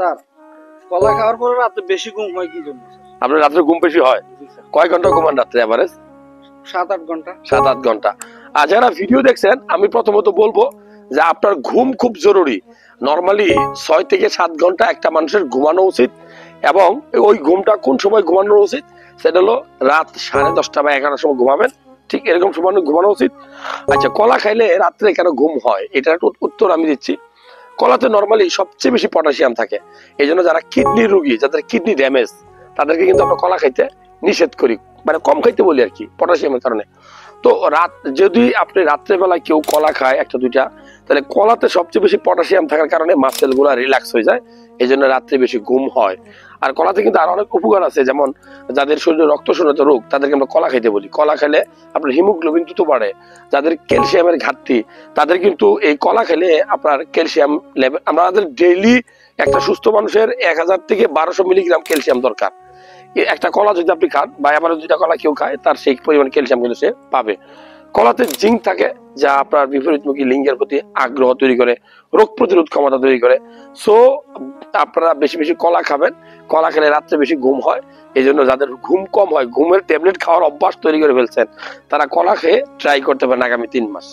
Sir, কলা খাওয়ার পরে রাতে বেশি ঘুম হয় কি জন্য স্যার? আপনার রাত্রে ঘুম বেশি হয়? জি স্যার। কয় ঘন্টা ঘুমান রাত্রে এভারেজ? 7-8 ঘন্টা। 7-8 ঘন্টা। আর যারা ভিডিও দেখছেন, আমি প্রথমত বলবো যে আপনার ঘুম খুব জরুরি। নরমালি 6 থেকে 7 ঘন্টা একটা মানুষের ঘুমানো উচিত, এবং ওই ঘুমটা কোন সময় ঘুমানো উচিত সেটা হলো রাত 10:30 বা 11টার সময় ঘুমাবেন, ঠিক এরকম সময় ঘুমানো উচিত। আচ্ছা, কলা খাইলে রাত্রে কেন ঘুম হয়, এটার উত্তর আমি দিচ্ছি। কলাতে নরমালি সবচেয়ে বেশি পটাশিয়াম থাকে। এই জন্য যারা কিডনি রোগী, যাদের কিডনি ড্যামেজ, তাদেরকে কিন্তু আমরা কলা খাইতে নিষেধ করি, মানে কম খাইতে বলি আর কি, পটাশিয়ামের কারণে। তো যদি আপনি রাত্রেবেলায় কেউ কলা খায় একটা দুইটা, তাহলে কলাতে সবচেয়ে বেশি পটাশিয়াম থাকার কারণে মাসেল গুলা রিল্যাক্স হয়ে যায়, এই জন্য রাত্রে বেশি ঘুম হয়। আর কলাতে কিন্তু আরো অনেক উপকার আছে, যেমন যাদের শরীরে রক্ত শূন্যতা রোগ তাদেরকে আমরা কলা খাইতে বলি। কলা খেলে আপনার হিমোগ্লোবিন দ্রুত বাড়ে। যাদের ক্যালসিয়ামের ঘাটতি তাদের কিন্তু এই কলা খেলে আপনার ক্যালসিয়াম লেভেল, আমাদের ডেইলি একটা সুস্থ মানুষের 1000 থেকে 1200 মিলিগ্রাম ক্যালসিয়াম দরকার। একটা কলা যদি আপনি খান বা আবার 2টা কলা কেউ খায়, তার সেই পরিমাণ ক্যালসিয়াম কিন্তু সে পাবে। কলাতে জিঙ্ক থাকে, যা আপনার বিপরীতমুখী লিঙ্গের প্রতি আগ্রহ তৈরি করে, রোগ প্রতিরোধ ক্ষমতা তৈরি করে। সো আপনারা বেশি বেশি কলা খাবেন। কলা খেলে রাত্রে বেশি ঘুম হয়। এই জন্য যাদের ঘুম কম হয়, ঘুমের ট্যাবলেট খাওয়ার অভ্যাস তৈরি করে ফেলছেন, তারা কলা খেয়ে ট্রাই করতে পারেন আগামী 3 মাস।